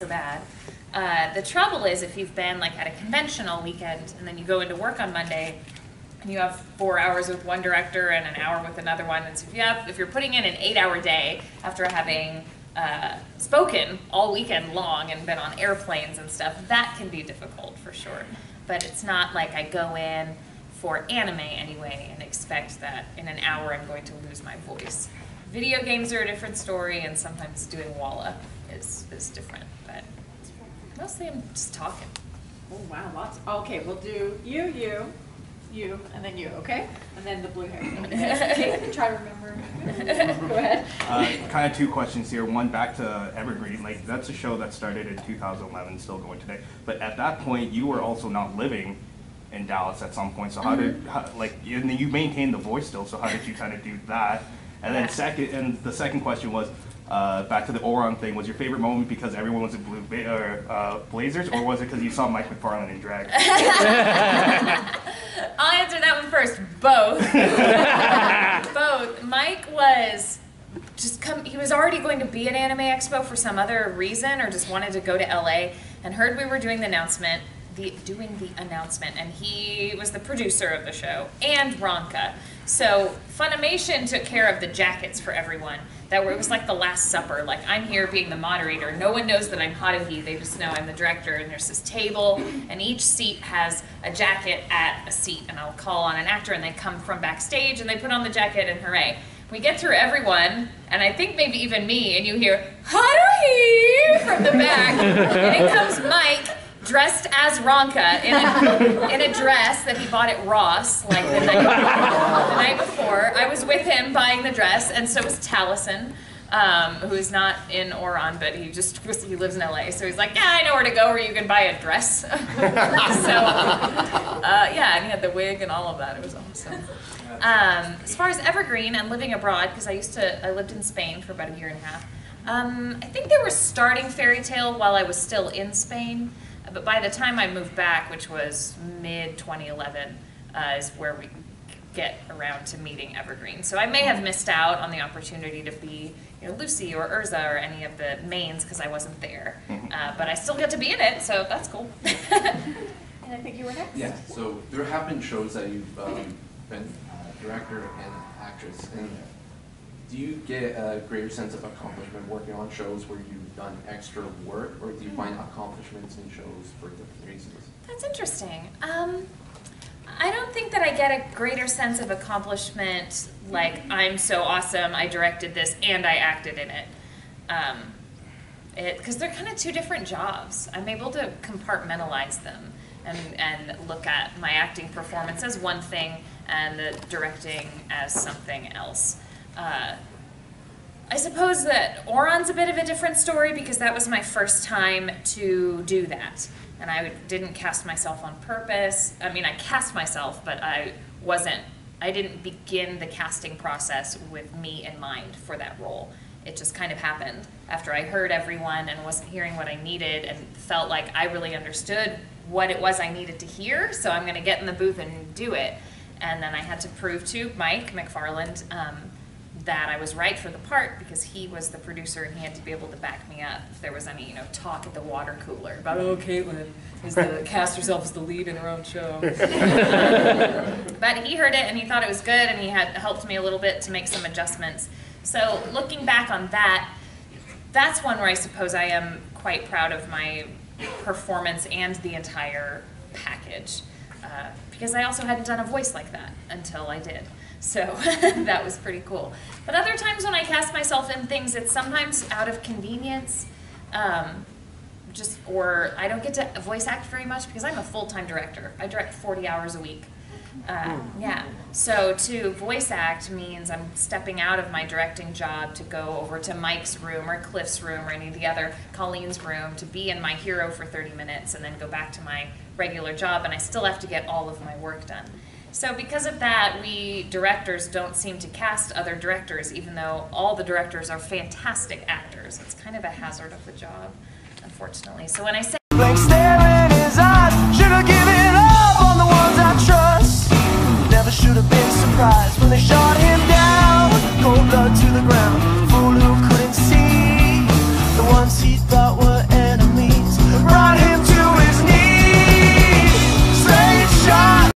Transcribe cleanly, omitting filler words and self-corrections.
so bad. The trouble is if you've been like at a convention all weekend and then you go into work on Monday and you have 4 hours with one director and an hour with another one, and so if you're putting in an 8-hour day after having spoken all weekend long and been on airplanes and stuff, that can be difficult for sure. But it's not like I go in for anime anyway and expect that in an hour I'm going to lose my voice. Video games are a different story, and sometimes doing Walla is different, but mostly I'm just talking. Oh wow, lots. Okay, we'll do you, and then you, okay? And then the blue hair. Okay, try to remember. Go ahead. Kind of two questions here. One, back to Evergreen. Like, that's a show that started in 2011, still going today. But at that point, you were also not living in Dallas at some point. So how did, and you maintained the voice still, so how did you kind of do that? And then the second question was, back to the Oron thing, was your favorite moment because everyone was in blue blazers, or was it because you saw Mike McFarlane in drag? I'll answer that one first. Both. Both. Mike was he was already going to be at Anime Expo for some other reason, or just wanted to go to LA, and heard we were doing the announcement, and he was the producer of the show, and Ronka. So Funimation took care of the jackets for everyone. It was like the Last Supper. Like, I'm here being the moderator. No one knows that I'm Haruhi. They just know I'm the director. And there's this table, and each seat has a jacket at a seat. And I'll call on an actor, and they come from backstage, and they put on the jacket, and hooray. We get through everyone, and I think maybe even me, and you hear, Haruhi from the back. And in comes Mike, dressed as Ronka in a dress that he bought at Ross like the night before. I was with him buying the dress, and so was Taliesin, who is not in Oron, but he lives in LA. So he's like, yeah, I know where to go where you can buy a dress. Yeah, and he had the wig and all of that. It was awesome. As far as Evergreen and living abroad, because I lived in Spain for about 1.5 years. I think they were starting Fairy Tail while I was still in Spain. But by the time I moved back, which was mid-2011, is where we get around to meeting Evergreen. So I may have missed out on the opportunity to be, Lucy or Urza or any of the mains because I wasn't there. But I still get to be in it, so that's cool. And I think you were next. Yeah, so there have been shows that you've been director and actress in. Do you get a greater sense of accomplishment working on shows where you've done extra work, or do you find accomplishments in shows for different reasons? That's interesting. I don't think that I get a greater sense of accomplishment like, I'm so awesome, I directed this and I acted in it. Because they're kind of two different jobs. I'm able to compartmentalize them and look at my acting performance as one thing and the directing as something else. I suppose that Oron's a bit of a different story because that was my first time to do that. And I didn't cast myself on purpose. I mean, I cast myself, but I didn't begin the casting process with me in mind for that role. It just kind of happened after I heard everyone and wasn't hearing what I needed and felt like I really understood what it was I needed to hear, so I'm gonna get in the booth and do it. And then I had to prove to Mike McFarland that I was right for the part because he was the producer and he had to be able to back me up if there was any, talk at the water cooler about, oh, Caitlin is cast herself as the lead in her own show. But he heard it and he thought it was good and he had helped me a little bit to make some adjustments. So looking back on that, that's one where I suppose I am quite proud of my performance and the entire package. Because I also hadn't done a voice like that until I did. So that was pretty cool. But other times when I cast myself in things, it's sometimes out of convenience, or I don't get to voice act very much because I'm a full-time director. I direct 40 hours a week. Yeah, so to voice act means I'm stepping out of my directing job to go over to Mike's room or Cliff's room or any of the other, Colleen's room, to be in my hero for 30 minutes and then go back to my regular job, and I still have to get all of my work done. So because of that, we directors don't seem to cast other directors, even though all the directors are fantastic actors. It's kind of a hazard of the job, unfortunately. So when I say blank stare in his eyes, should have given up on the ones I trust. Never should have been surprised when they shot him down, cold blood to the ground, fool who